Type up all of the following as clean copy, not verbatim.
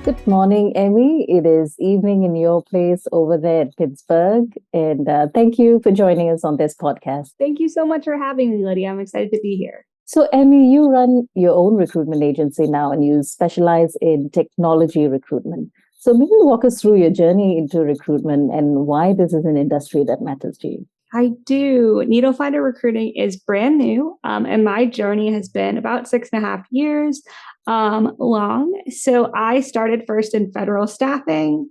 Good morning, Emmy. It is evening in your place over there at Pittsburgh. And thank you for joining us on this podcast. Thank you so much for having me, Lydia. I'm excited to be here. So, Emmy, you run your own recruitment agency now and you specialize in technology recruitment. So, maybe walk us through your journey into recruitment and why this is an industry that matters to you. I do. Needlefinder recruiting is brand new, and my journey has been about 6.5 years long. So I started first in federal staffing,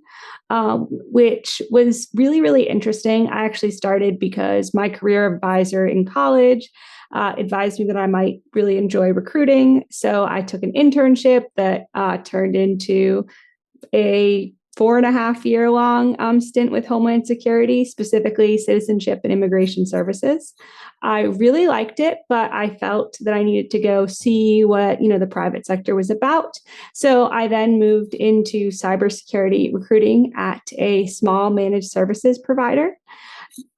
which was really, really interesting. I actually started because my career advisor in college advised me that I might really enjoy recruiting. So I took an internship that turned into a 4.5 year long stint with Homeland Security, specifically Citizenship and Immigration Services. I really liked it, but I felt that I needed to go see what the private sector was about. So I then moved into cybersecurity recruiting at a small managed services provider.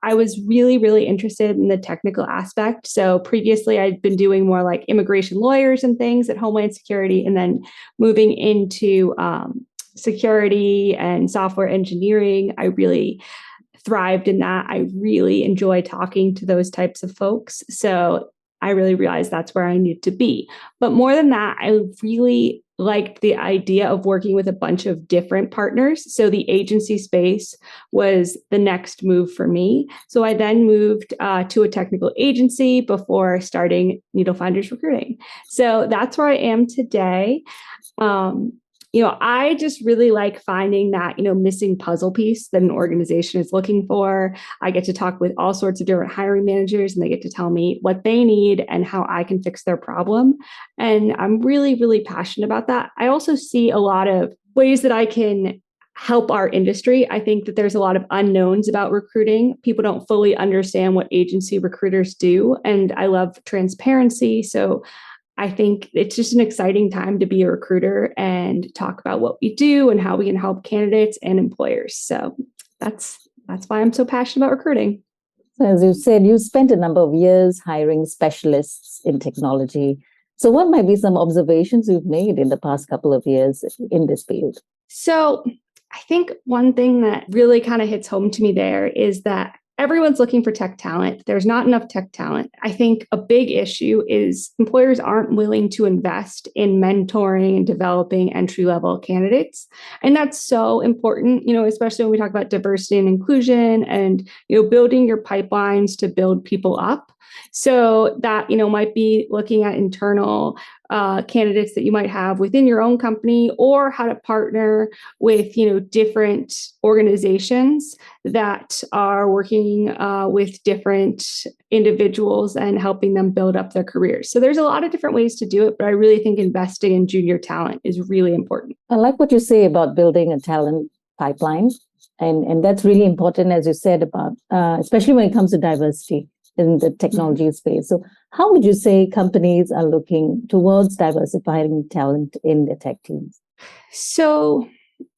I was really, really interested in the technical aspect. So previously, I'd been doing more like immigration lawyers and things at Homeland Security, and then moving into security and software engineering. I really thrived in that. I really enjoy talking to those types of folks. So I really realized that's where I needed to be. But more than that, I really liked the idea of working with a bunch of different partners. So the agency space was the next move for me. So I then moved to a technical agency before starting Needlefinder's recruiting. So that's where I am today. I just really like finding that, missing puzzle piece that an organization is looking for. I get to talk with all sorts of different hiring managers and they get to tell me what they need and how I can fix their problem. And I'm really, really passionate about that. I also see a lot of ways that I can help our industry. I think that there's a lot of unknowns about recruiting. People don't fully understand what agency recruiters do. And I love transparency. So I think it's just an exciting time to be a recruiter and talk about what we do and how we can help candidates and employers. So that's why I'm so passionate about recruiting. So as you said, you spent a number of years hiring specialists in technology. So what might be some observations you've made in the past couple of years in this field? So I think one thing that really kind of hits home to me there is that everyone's looking for tech talent. There's not enough tech talent. I think a big issue is employers aren't willing to invest in mentoring and developing entry-level candidates. And that's so important, especially when we talk about diversity and inclusion and, building your pipelines to build people up. So that, might be looking at internal candidates that you might have within your own company, or how to partner with different organizations that are working with different individuals and helping them build up their careers. So there's a lot of different ways to do it, but I really think investing in junior talent is really important. I like what you say about building a talent pipeline, and that's really important, as you said, about especially when it comes to diversity in the technology space. So how would you say companies are looking towards diversifying talent in their tech teams? So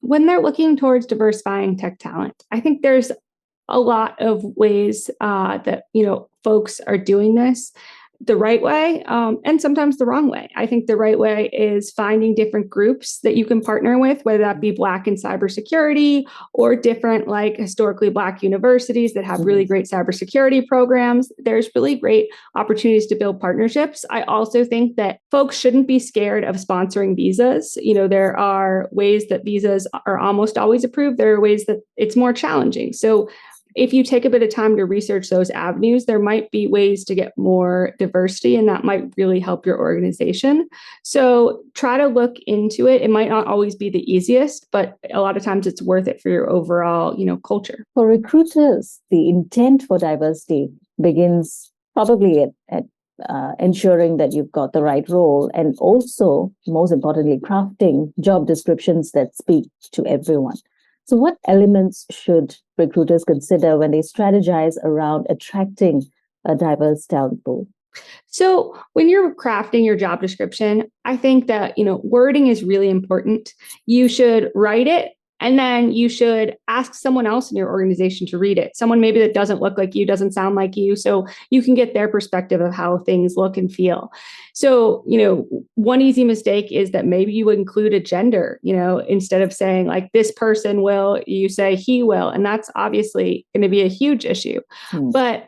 when they're looking towards diversifying tech talent, I think there's a lot of ways that, folks are doing this the right way and sometimes the wrong way. I think the right way is finding different groups that you can partner with, whether that be Black in cybersecurity or different like historically Black universities that have really great cybersecurity programs. There's really great opportunities to build partnerships. I also think that folks shouldn't be scared of sponsoring visas. There are ways that visas are almost always approved. There are ways that it's more challenging. So if you take a bit of time to research those avenues, there might be ways to get more diversity, and that might really help your organization. So try to look into it. It might not always be the easiest, but a lot of times it's worth it for your overall, culture. For recruiters, the intent for diversity begins probably at ensuring that you've got the right role, and also, most importantly, crafting job descriptions that speak to everyone. So what elements should recruiters consider when they strategize around attracting a diverse talent pool? So when you're crafting your job description, I think that, wording is really important. You should write it And then you should ask someone else in your organization to read it. Someone maybe that doesn't look like you, doesn't sound like you. So you can get their perspective of how things look and feel. So, one easy mistake is that maybe you include a gender, instead of saying like this person will, you say he will. And that's obviously going to be a huge issue. But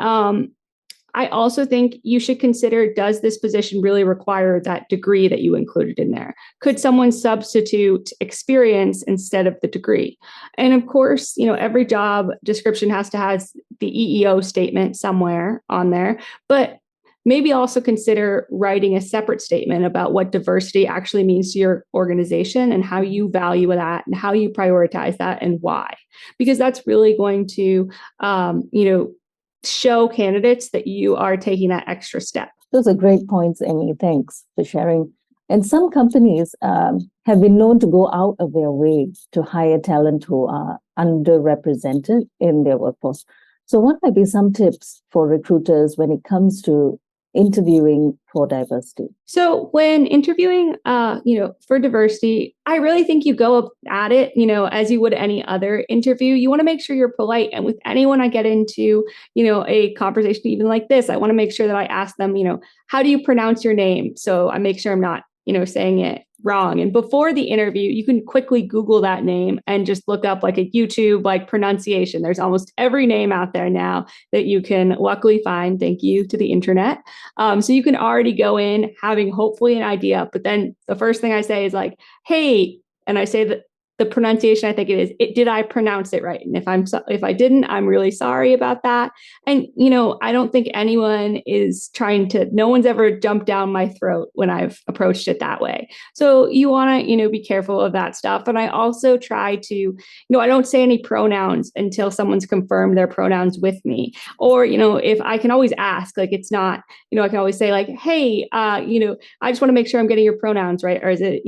I also think you should consider, does this position really require that degree that you included in there? Could someone substitute experience instead of the degree? And of course, every job description has to have the EEO statement somewhere on there, but maybe also consider writing a separate statement about what diversity actually means to your organization and how you value that and how you prioritize that and why, because that's really going to, show candidates that you are taking that extra step. Those are great points, Amy. Thanks for sharing. And some companies have been known to go out of their way to hire talent who are underrepresented in their workforce. So what might be some tips for recruiters when it comes to interviewing for diversity? So when interviewing, for diversity, I really think you go at it, as you would any other interview. You want to make sure you're polite. And with anyone I get into, a conversation even like this, I want to make sure that I ask them, how do you pronounce your name? So I make sure I'm not, saying it wrong. And before the interview, you can quickly Google that name and just look up like a YouTube like pronunciation. There's almost every name out there now that you can luckily find. Thank you to the internet. So you can already go in having hopefully an idea. But then the first thing I say is like, hey, and I say that the pronunciation, I think did I pronounce it right? And if I didn't, I'm really sorry about that. And, I don't think anyone is no one's ever jumped down my throat when I've approached it that way. So you want to, be careful of that stuff. And I also try to, I don't say any pronouns until someone's confirmed their pronouns with me. Or, if I can always ask, like, it's not, I can always say like, hey, I just want to make sure I'm getting your pronouns right. Or is it,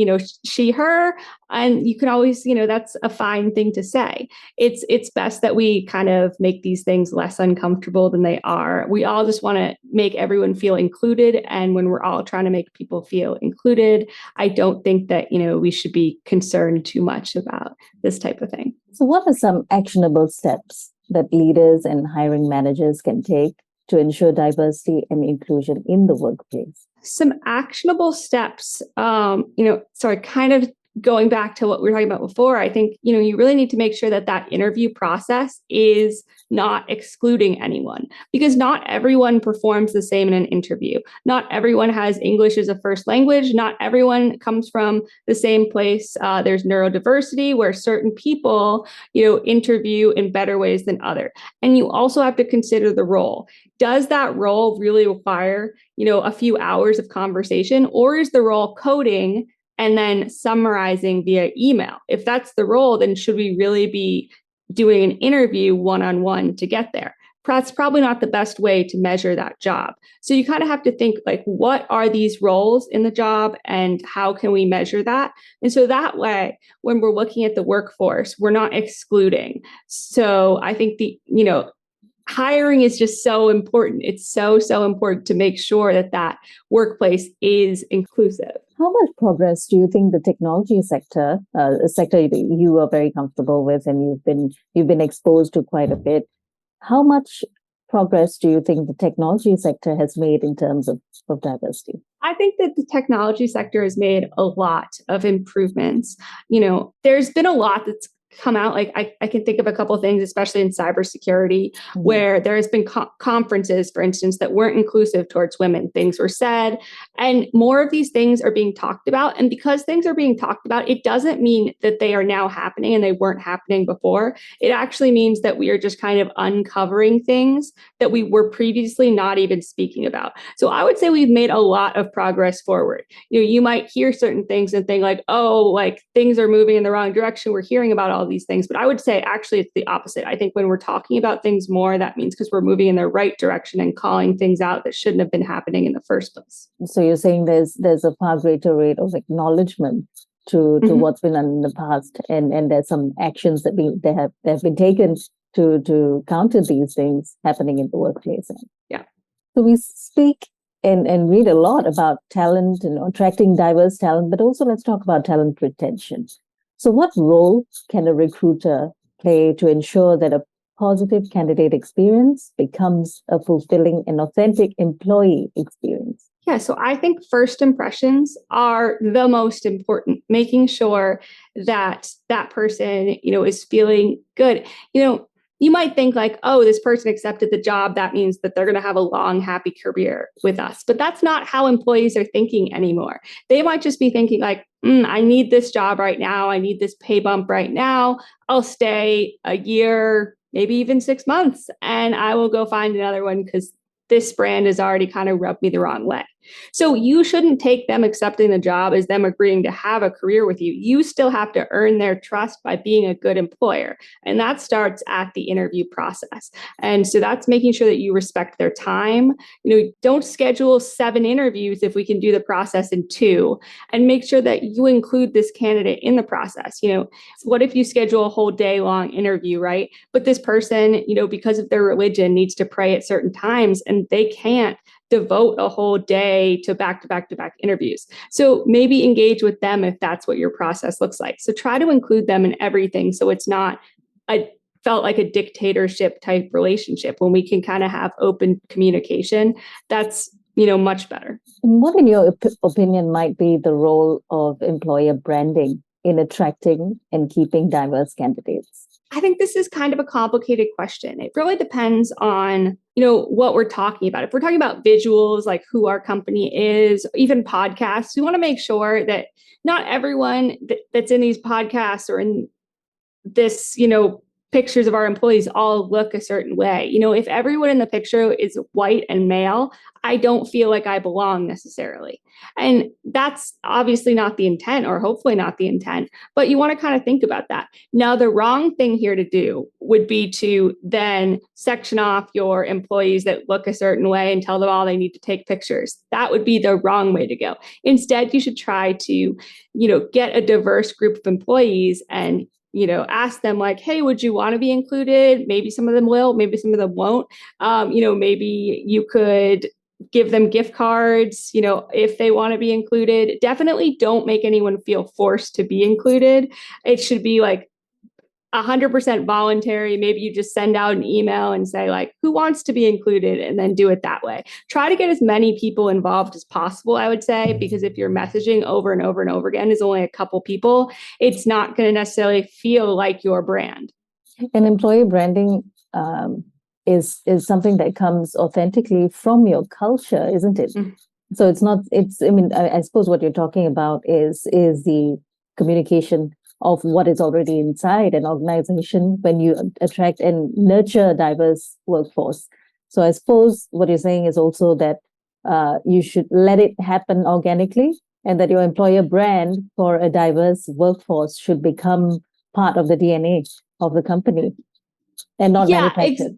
she, her? And you can always, that's a fine thing to say. It's best that we kind of make these things less uncomfortable than they are. We all just want to make everyone feel included. And when we're all trying to make people feel included, I don't think that, we should be concerned too much about this type of thing. So what are some actionable steps that leaders and hiring managers can take to ensure diversity and inclusion in the workplace? Some actionable steps, kind of going back to what we were talking about before, I think, you really need to make sure that interview process is not excluding anyone, because not everyone performs the same in an interview. Not everyone has English as a first language. Not everyone comes from the same place. There's neurodiversity where certain people, interview in better ways than others. And you also have to consider the role. Does that role really require, a few hours of conversation, or is the role coding and then summarizing via email? If that's the role, then should we really be doing an interview one-on-one to get there? That's probably not the best way to measure that job. So you kind of have to think like, what are these roles in the job and how can we measure that? And so that way, when we're looking at the workforce, we're not excluding. So I think hiring is just so important. It's so important to make sure that workplace is inclusive. How much progress do you think the technology sector, a sector you are very comfortable with and you've been exposed to quite a bit, how much progress do you think the technology sector has made in terms of diversity? I think that the technology sector has made a lot of improvements. There's been a lot that's come out. Like I can think of a couple of things, especially in cybersecurity, where there has been conferences, for instance, that weren't inclusive towards women. Things were said, and more of these things are being talked about. And because things are being talked about, it doesn't mean that they are now happening and they weren't happening before. It actually means that we are just kind of uncovering things that we were previously not even speaking about. So I would say we've made a lot of progress forward. You might hear certain things and think like, oh, like things are moving in the wrong direction. We're hearing about all these things, but I would say actually it's the opposite. I think when we're talking about things more, that means because we're moving in the right direction and calling things out that shouldn't have been happening in the first place. So you're saying there's a far greater rate of acknowledgement to what's been done in the past, and there's some actions that have been taken to counter these things happening in the workplace. Yeah. So we speak and read a lot about talent and attracting diverse talent, but also let's talk about talent retention. So what role can a recruiter play to ensure that a positive candidate experience becomes a fulfilling and authentic employee experience? Yeah, so I think first impressions are the most important, making sure that that person, is feeling good. You might think like, oh, this person accepted the job. That means that they're going to have a long, happy career with us. But that's not how employees are thinking anymore. They might just be thinking like, I need this job right now. I need this pay bump right now. I'll stay a year, maybe even 6 months, and I will go find another one because this brand has already kind of rubbed me the wrong way. So you shouldn't take them accepting the job as them agreeing to have a career with you. You still have to earn their trust by being a good employer. And that starts at the interview process. And so that's making sure that you respect their time. Don't schedule 7 interviews if we can do the process in 2, and make sure that you include this candidate in the process. What if you schedule a whole day long interview, right? But this person, because of their religion, needs to pray at certain times and they can't devote a whole day to back interviews. So maybe engage with them if that's what your process looks like. So try to include them in everything. So it's not felt like a dictatorship type relationship. When we can kind of have open communication, that's, much better. What, in your opinion, might be the role of employer branding in attracting and keeping diverse candidates? I think this is kind of a complicated question. It really depends on, what we're talking about. If we're talking about visuals, like who our company is, even podcasts, we want to make sure that not everyone that's in these podcasts or in this, pictures of our employees all look a certain way. If everyone in the picture is white and male, I don't feel like I belong necessarily. And that's obviously not the intent, or hopefully not the intent, but you want to kind of think about that. Now, the wrong thing here to do would be to then section off your employees that look a certain way and tell them all they need to take pictures. That would be the wrong way to go. Instead, you should try to, get a diverse group of employees and ask them like, hey, would you want to be included? Maybe some of them will, maybe some of them won't. Maybe you could give them gift cards, if they want to be included. Definitely don't make anyone feel forced to be included. It should be like 100% voluntary. Maybe you just send out an email and say like, who wants to be included? And then do it that way. Try to get as many people involved as possible, I would say, because if you're messaging over and over and over again is only a couple people, it's not going to necessarily feel like your brand. And employee branding is something that comes authentically from your culture, isn't it? Mm-hmm. So I suppose what you're talking about is the communication of what is already inside an organization when you attract and nurture a diverse workforce. So I suppose what you're saying is also that you should let it happen organically, and that your employer brand for a diverse workforce should become part of the DNA of the company and not manufactured.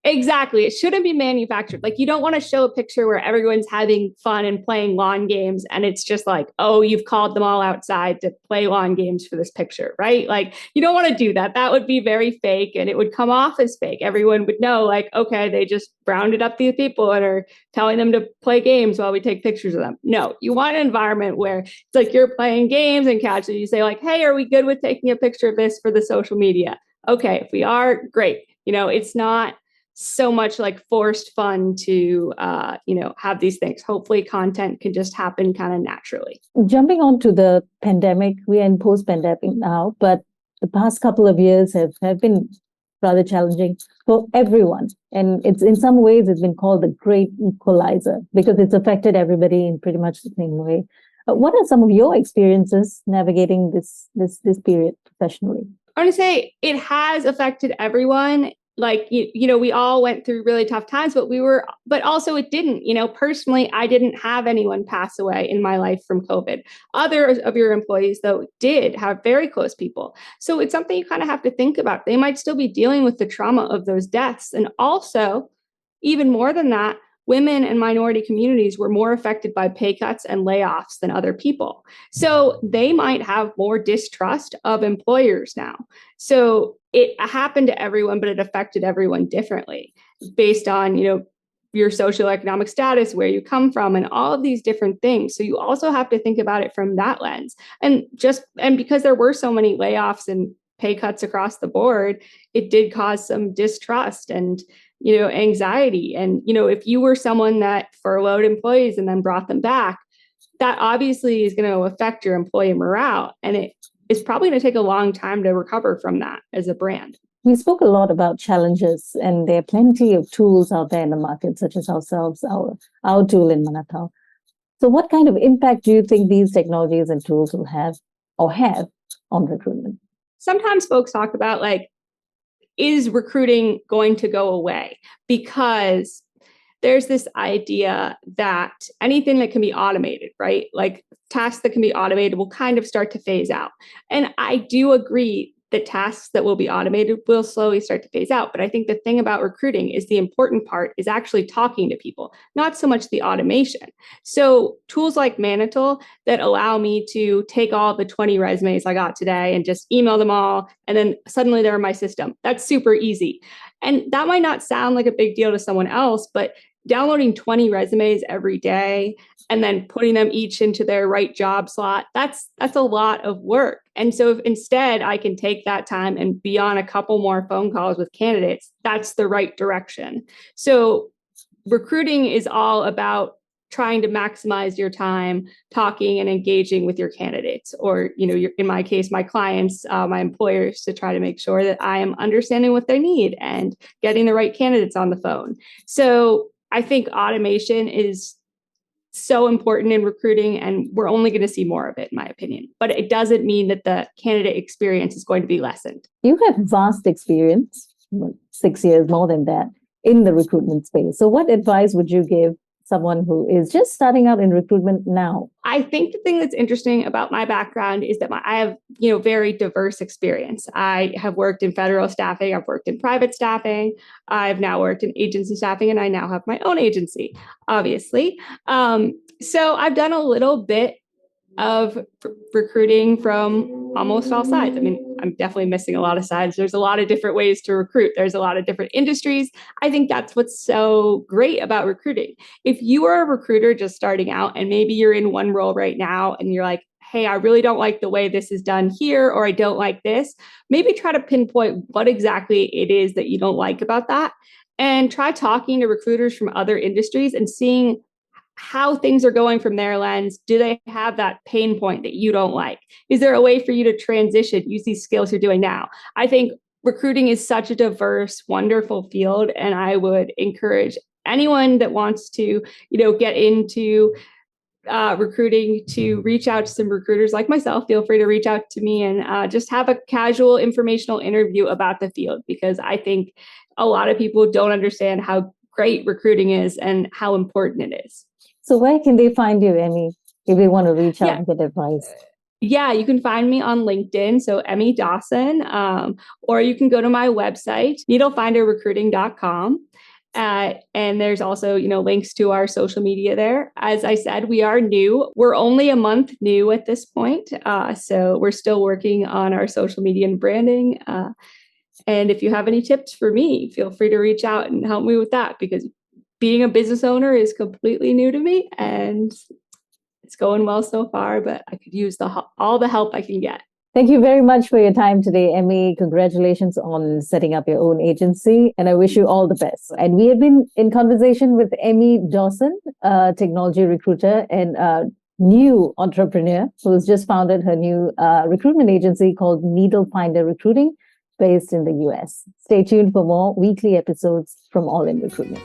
Exactly. It shouldn't be manufactured. Like, you don't want to show a picture where everyone's having fun and playing lawn games, and it's just like, oh, you've called them all outside to play lawn games for this picture, right? Like, you don't want to do that. That would be very fake, and it would come off as fake. Everyone would know, like, okay, they just rounded up these people and are telling them to play games while we take pictures of them. No, you want an environment where it's like you're playing games and casually you say like, hey, are we good with taking a picture of this for the social media? Okay, if we are, great. It's not so much like forced fun to, have these things. Hopefully content can just happen kind of naturally. Jumping on to the pandemic, we are in post-pandemic now, but the past couple of years have been rather challenging for everyone. And it's in some ways, it's been called the great equalizer because it's affected everybody in pretty much the same way. What are some of your experiences navigating this period professionally? I want to say it has affected everyone. Like, we all went through really tough times, but also it didn't, personally, I didn't have anyone pass away in my life from COVID. Others of your employees, though, did have very close people. So it's something you kind of have to think about. They might still be dealing with the trauma of those deaths. And also, even more than that, women and minority communities were more affected by pay cuts and layoffs than other people. So they might have more distrust of employers now. So it happened to everyone, but it affected everyone differently based on, your socioeconomic status, where you come from, and all of these different things. So you also have to think about it from that lens. And because there were so many layoffs and pay cuts across the board, it did cause some distrust and anxiety. And if you were someone that furloughed employees and then brought them back, that obviously is going to affect your employee morale, and it is probably going to take a long time to recover from that as a brand. We spoke a lot about challenges, and there are plenty of tools out there in the market, such as ourselves, our tool in Manatal. So what kind of impact do you think these technologies and tools will have on recruitment? Sometimes folks talk about, like, is recruiting going to go away? Because there's this idea that anything that can be automated, right? Like tasks that can be automated will kind of start to phase out. And I do agree that tasks that will be automated will slowly start to phase out. But I think the thing about recruiting is the important part is actually talking to people, not so much the automation. So tools like Manatal that allow me to take all the 20 resumes I got today and just email them all, and then suddenly they're in my system. That's super easy. And that might not sound like a big deal to someone else, but downloading 20 resumes every day and then putting them each into their right job slot, that's a lot of work. And so if instead I can take that time and be on a couple more phone calls with candidates, that's the right direction. So recruiting is all about trying to maximize your time talking and engaging with your candidates, or, in my case, my clients, my employers, to try to make sure that I am understanding what they need and getting the right candidates on the phone. So I think automation is so important in recruiting, and we're only going to see more of it, in my opinion. But it doesn't mean that the candidate experience is going to be lessened. You have vast experience, 6 years, more than that, in the recruitment space. So what advice would you give someone who is just starting out in recruitment now? I think the thing that's interesting about my background is that I have, very diverse experience. I have worked in federal staffing. I've worked in private staffing. I've now worked in agency staffing, and I now have my own agency, obviously. So I've done a little bit of recruiting from almost all sides. I mean, I'm definitely missing a lot of sides. There's a lot of different ways to recruit. There's a lot of different industries. I think that's what's so great about recruiting. If you are a recruiter just starting out and maybe you're in one role right now and you're like, hey, I really don't like the way this is done here, or I don't like this, maybe try to pinpoint what exactly it is that you don't like about that, and try talking to recruiters from other industries and seeing how things are going from their lens. Do they have that pain point that you don't like? Is there a way for you to transition, use these skills you're doing now? I think recruiting is such a diverse, wonderful field, and I would encourage anyone that wants to, get into recruiting to reach out to some recruiters like myself. Feel free to reach out to me and just have a casual informational interview about the field, because I think a lot of people don't understand how great recruiting is and how important it is. So where can they find you, Emmy, if they want to reach out and get advice? Yeah, you can find me on LinkedIn, so Emmy Dawson, or you can go to my website, needlefinderrecruiting.com. And there's also, links to our social media there. As I said, we are new. We're only a month new at this point. So we're still working on our social media and branding. And if you have any tips for me, feel free to reach out and help me with that, because being a business owner is completely new to me, and it's going well so far, but I could use all the help I can get. Thank you very much for your time today, Emmy. Congratulations on setting up your own agency, and I wish you all the best. And we have been in conversation with Emmy Dawson, a technology recruiter and a new entrepreneur who's just founded her new recruitment agency called Needlefinder Recruiting, based in the US. Stay tuned for more weekly episodes from All in Recruitment.